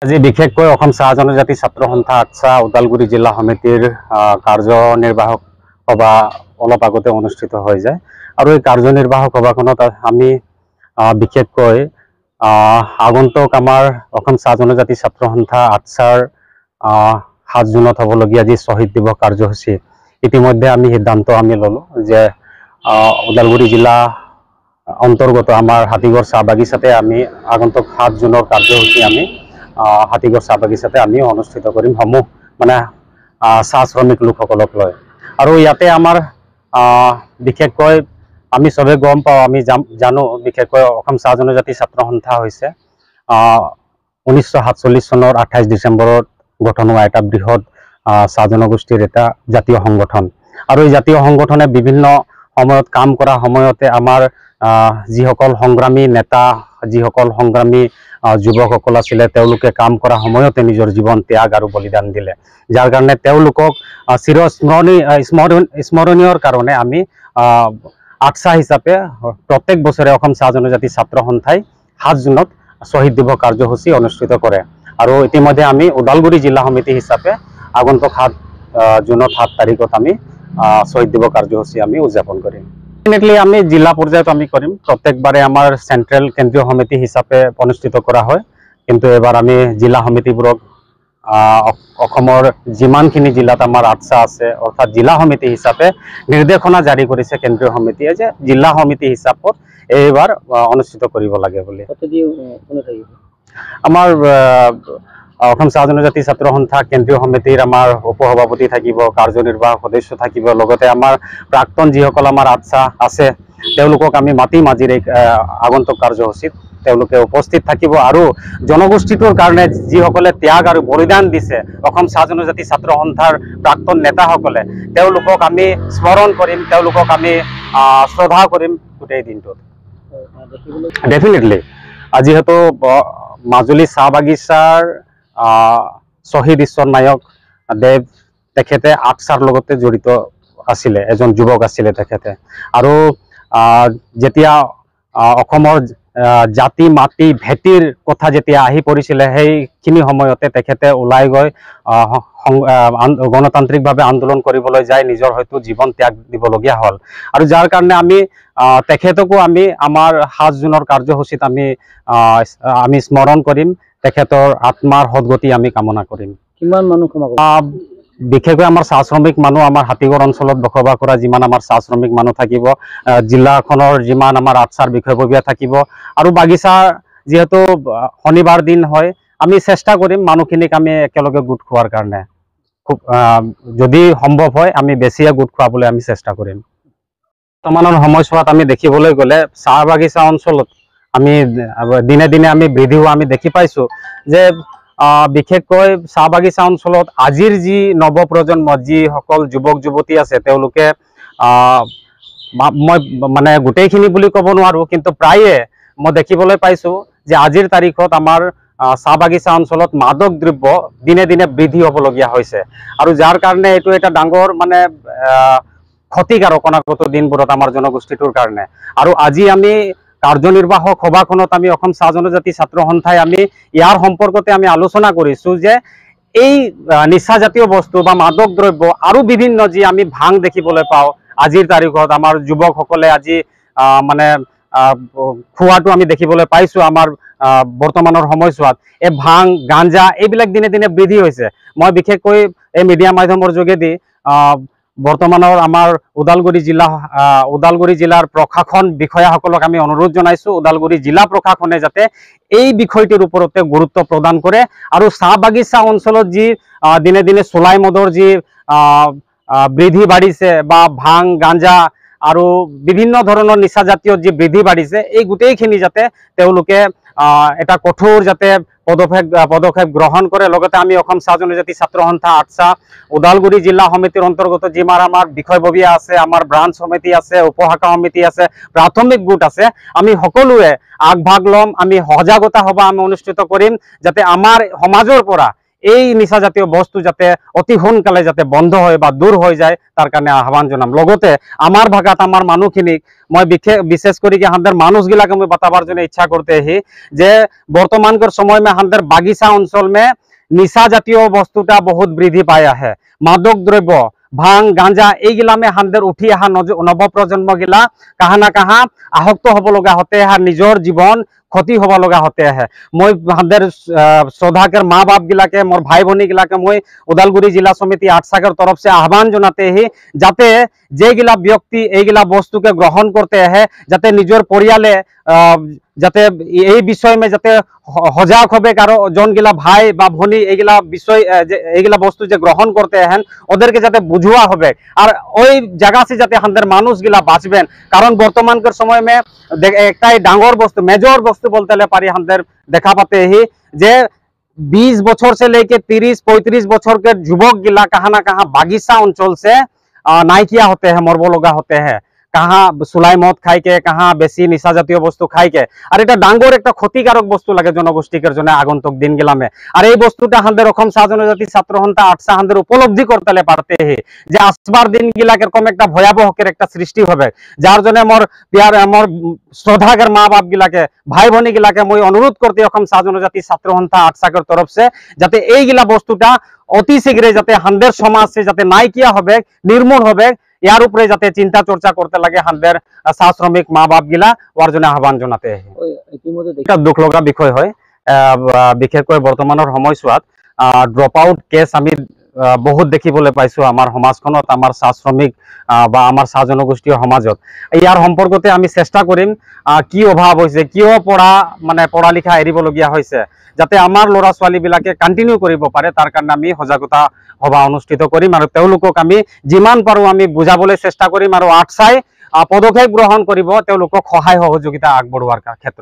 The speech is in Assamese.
আজি বিশেষকৈ অসম চাহ জনজাতি ছাত্ৰ সন্থা আটছা ওদালগুৰি জিলা সমিতিৰ কাৰ্যনিৰ্বাহক সভা অলপ আগতে অনুষ্ঠিত হৈ যায় আৰু এই কাৰ্যনিৰ্বাহক সভাখনত আমি বিশেষকৈ আগন্তুক আমাৰ অসম চাহ জনজাতি ছাত্ৰ সন্থা আটছাৰ ৭ জুনত হ'বলগীয়া যি শ্বহীদ দিৱস কাৰ্যসূচী ইতিমধ্যে আমি সিদ্ধান্ত ললো যে ওদালগুৰি জিলা অন্তৰ্গত আমাৰ হাতীগড় চাহ বাগিচাতে আমি আগন্তুক ৭ জুনৰ কাৰ্যসূচী আমি হাতীগড় চাহ বাগিচাতে আমি অনুষ্ঠিত কৰিম সমূহ মানে চাহ শ্ৰমিক লোকসকলক লৈ আৰু ইয়াতে আমাৰ বিশেষকৈ আমি সবে গম পাওঁ আমি জানো বিশেষকৈ অসম চাহ জনজাতি ছাত্ৰ সন্থা হৈছে 1947 চনৰ 28 ডিচেম্বৰত গঠন হোৱা এটা বৃহৎ চাহ জনগোষ্ঠীৰ এটা জাতীয় সংগঠন আৰু এই জাতীয় সংগঠনে বিভিন্ন সময়ত কাম কৰা সময়তে আমাৰ যিসকল সংগ্ৰামী নেতা যিসকল সংগ্ৰামী যুৱকসকল আছিলে তেওঁলোকে কাম কৰা সময়তে নিজৰ জীৱন ত্যাগ আৰু বলিদান দিলে যাৰ কাৰণে তেওঁলোকক স্মৰণীয়ৰ কাৰণে আমি আটছা হিচাপে প্ৰত্যেক বছৰে অসম চাহ জনজাতি ছাত্ৰ সন্থাই ৭ জুনত শ্বহীদ দিৱস কাৰ্যসূচী অনুষ্ঠিত কৰে আৰু ইতিমধ্যে আমি ওদালগুৰি জিলা সমিতি হিচাপে আগন্তুক ৭ জুনত ৭ তাৰিখত আমি শ্বহীদ দিৱস কাৰ্যসূচী আমি উদযাপন কৰিম ডেফিনেটলি আমি জিলা পৰ্যায়ত আমি কৰিম প্ৰত্যেকবাৰে আমাৰ চেন্ট্ৰেল কেন্দ্ৰীয় সমিতি হিচাপে অনুষ্ঠিত কৰা হয় কিন্তু এবাৰ আমি জিলা সমিতিবোৰক অসমৰ যিমানখিনি জিলাত আমাৰ আটছা আছে অৰ্থাৎ জিলা সমিতি হিচাপে নিৰ্দেশনা জাৰি কৰিছে কেন্দ্ৰীয় সমিতিয়ে যে জিলা সমিতি হিচাপত এইবাৰ অনুষ্ঠিত কৰিব লাগে বুলি আমাৰ অসম চাহ জনজাতি ছাত্ৰ সন্থা কেন্দ্ৰীয় সমিতিৰ আমাৰ উপসভাপতি থাকিব কাৰ্যনিৰ্বাহক সদস্য থাকিব লগতে আমাৰ প্ৰাক্তন যিসকল আমাৰ আটছা আছে তেওঁলোকক আমি মাতি মাজেৰে আগন্তুক কাৰ্যসূচীত তেওঁলোকে উপস্থিত থাকিব আৰু জনগোষ্ঠীটোৰ কাৰণে যিসকলে ত্যাগ আৰু বলিদান দিছে অসম চাহ জনজাতি ছাত্ৰ সন্থাৰ প্ৰাক্তন নেতাসকলে তেওঁলোকক আমি স্মৰণ কৰিম তেওঁলোকক আমি শ্ৰদ্ধা কৰিম গোটেই দিনটোত ডেফিনেটলি যিহেতু মাজুলী চাহ বাগিচাৰ শ্বহীদ ঈশ্বৰ নায়ক দেৱ তেখেতে আটছাৰ লগতে জড়িত আছিলে এজন যুৱক আছিলে তেখেতে আৰু যেতিয়া অসমৰ জাতি মাটি ভেটিৰ কথা যেতিয়া আহি পৰিছিলে সেইখিনি সময়তে তেখেতে ওলাই গৈ গণতান্ত্ৰিকভাৱে আন্দোলন কৰিবলৈ যায় নিজৰ হয়তো জীৱন ত্যাগ দিবলগীয়া হ'ল আৰু যাৰ কাৰণে আমি তেখেতকো আমি আমাৰ ৭ জুনৰ কাৰ্যসূচীত আমি স্মৰণ কৰিম তেখেতৰ আত্মাৰ সদগতি আমি কামনা কৰিম কিমান মানুহ বিশেষকৈ আমাৰ চাহ শ্ৰমিক মানুহ আমাৰ হাতীগড় অঞ্চলত বসবাস কৰা যিমান আমাৰ চাহ শ্ৰমিক মানুহ থাকিব জিলাখনৰ যিমান আমাৰ আটছাৰ বিষয়ববীয়া থাকিব আৰু বাগিচা যিহেতু শনিবাৰ দিন হয় আমি চেষ্টা কৰিম মানুহখিনিক আমি একেলগে গোট খোৱাৰ কাৰণে খুব যদি সম্ভৱ হয় আমি বেছিয়ে গোট খোৱাবলৈ আমি চেষ্টা কৰিম বৰ্তমানৰ সময়ছোৱাত আমি দেখিবলৈ গ'লে চাহ বাগিচা অঞ্চলত আমি দিনে দিনে আমি বৃদ্ধি হোৱা আমি দেখি পাইছো যে বিশেষকৈ চাহ বাগিচা অঞ্চলত আজিৰ যি নৱপ্ৰজন্ম যিসকল যুৱক যুৱতী আছে তেওঁলোকে মই মানে গোটেইখিনি বুলি ক'ব নোৱাৰো কিন্তু প্ৰায়ে মই দেখিবলৈ পাইছো যে আজিৰ তাৰিখত আমাৰ চাহ বাগিচা অঞ্চলত মাদক দ্ৰব্য দিনে দিনে বৃদ্ধি হ'বলগীয়া হৈছে আৰু যাৰ কাৰণে এইটো এটা ডাঙৰ মানে ক্ষতিকাৰক অনাগত দিনবোৰত আমাৰ জনগোষ্ঠীটোৰ কাৰণে আৰু আজি আমি কাৰ্যনিৰ্বাহক সভাখনত আমি অসম চাহ জনজাতি ছাত্ৰ সন্থাই আমি ইয়াৰ সম্পৰ্কতে আমি আলোচনা কৰিছো যে এই নিচাজাতীয় বস্তু বা মাদক দ্ৰব্য আৰু বিভিন্ন যি আমি ভাং দেখিবলৈ পাওঁ আজিৰ তাৰিখত আমাৰ যুৱকসকলে আজি মানে খোৱাটো আমি দেখিবলৈ পাইছো আমাৰ বৰ্তমানৰ সময়ছোৱাত এই ভাং গাঞ্জা এইবিলাক দিনে দিনে বৃদ্ধি হৈছে মই বিশেষকৈ এই মিডিয়া মাধ্যমৰ যোগেদি বৰ্তমানৰ আমাৰ ওদালগুৰি জিলাৰ প্ৰশাসন বিষয়াসকলক আমি অনুৰোধ জনাইছো ওদালগুৰি জিলা প্ৰশাসনে যাতে এই বিষয়টিৰ ওপৰতে গুৰুত্ব প্ৰদান কৰে আৰু চাহ বাগিচা অঞ্চলত যি দিনে দিনে চোলাই মদৰ যি বৃদ্ধি বাঢ়িছে বা ভাং গাঞ্জা আৰু বিভিন্ন ধৰণৰ নিচাজাতীয় যি বৃদ্ধি বাঢ়িছে এই গোটেইখিনি যাতে তেওঁলোকে এটা কঠোৰ যাতে পদক্ষেপ গ্ৰহণ কৰে লগতে আমি অসম চাহ জনজাতি ছাত্ৰ সন্থা আটছা ওদালগুৰি জিলা সমিতিৰ অন্তৰ্গত যিমান আমাৰ বিষয়ববীয়া আছে আমাৰ ব্ৰাঞ্চ সমিতি আছে উপশাখা সমিতি আছে প্ৰাথমিক গোট আছে আমি সকলোৱে আগভাগ ল'ম আমি সজাগতা সভা আমি অনুষ্ঠিত কৰিম যাতে আমাৰ সমাজৰ পৰা এই নিচা জাতীয় বস্তু যাতে অতি সোনকালে যাতে বন্ধ হয় বা দূর হৈ যায় তাৰ কাৰণে আহ্বান জনাম। লগতে আমাৰ ভাগাত আমাৰ মানুহখিনিক মই বিশেষ কৰি কি হাঁদের মানুষগুলাকে मैं बताবার জন্য इच्छा करते ही যে বর্তমানকার সময় में হাঁদের বাগিচা অঞ্চল में নিশা জাতীয় বস্তুটা বহুত বৃদ্ধি পাই আহে। মাদক দ্রব্য ভাং গাঁজা এইগিলা में হাঁদের উঠি অহা নৱপ্ৰজন্ম গিলা কাহা না কাহা আসক্ত হব লগা হতে আহে, নিজৰ জীবন ক্ষতি হব লগা হতে আহে। মই হাঁদেৰ শ্ৰদ্ধাকেৰ মা বাপ গিলাকে মোৰ ভাই ভনী গিলাকে মই ওদালগুৰি জিলা সমিতি 8 শাখার तरफ से आह्वान জনাতে ही যাতে যেগিলা ব্যক্তি এইগিলা বস্তুকে গ্রহণ করতে আহে যাতে নিজের পরিয়ালে যাতে এই বিষয় में যাতে সজাগ হবে, কারো জনগিলা ভাই বা ভনী এইগিলা বিষয় এইগিলা বস্তু যে গ্রহণ করতে আহেন ওদেরকে যাতে বুঝুয়া হবে আর ওই জায়গা से যাতে হাঁদের মানুষগুলা বাঁচবেন। কারণ বর্তমানকার সময় में একটাই ডাঙর বস্তু মেজর বস্তু বলতে পারি হাঁদের দেখা पाते ही যে 20 বছর से लेके 30-35 বছর के युवक गिला कहाँ ना कहाँ बागीचा अंचल से नाइकिया होते हैं, मरबो लगा होते हैं। कहाँ सुलाई मद खाई के, कहाँ बेसि निशा जातीय बस्तु खाई के और এটা ডাঙর একটা ক্ষতিকারক বস্তু লাগে জনগোষ্ঠীর জন্য আগন্তুক দিন গেলামে। আর এই বস্তুটা হাঁদের অসম সাহ জনজাতি ছাত্র সন্থা 8 হাঁদের উপলব্ধি করতে পারতে হে যে আসবার দিন গিলা এরকম একটা ভয়াবহকের একটা সৃষ্টি হবে। যার জন্য মোর প্যার মোর শ্রদ্ধাকের মা বাপ গিলাকে ভাই ভনী গিলাকে মই অনুরোধ করতে অসম সাহ জনজাতি ছাত্র সন্থা 8 শাখার तरफ से যাতে এইগিলা বস্তুটা অতি শীঘ্রে যাতে হাঁদের সমাজ से যাতে নাইকিয়া হবে, নির্মূল হবে, ইয়ার উপরে যাতে চিন্তা চর্চা করতে লাগে হাঁদের চাহ শ্রমিক মা বাপ গিলা ওর জন্য আহ্বান জনাতে এটা দুখ লগা বিষয় হয়। বিশেষকৈ বর্তমানের সময়ছোৱাত ড্রপ আউট কেস আমি বহুত দেখিবলৈ পাইছো আমার সমাজখনত, আমার চাহ শ্রমিক বা আমার চাহ জনগোষ্ঠীয় সমাজত। ইয়ার সম্পর্কতে আমি চেষ্টা কৰিম কি অভাৱ হৈছে, কিয় পঢ়া লিখা এৰিবলগীয়া হৈছে, যাতে আমাৰ ল'ৰা ছোৱালীবিলাকে কন্টিনিউ কৰিব পাৰে তাৰ কাৰণে আমি সজাগতা সভা অনুষ্ঠিত কৰিম আৰু তেওঁলোকক আমি যিমান পাৰো আমি বুজাবলৈ চেষ্টা কৰিম আৰু আটচাই পদক্ষেপ গ্ৰহণ কৰিব তেওঁলোকক সহায় সহযোগিতা আগবঢ়োৱাৰ ক্ষেত্ৰত।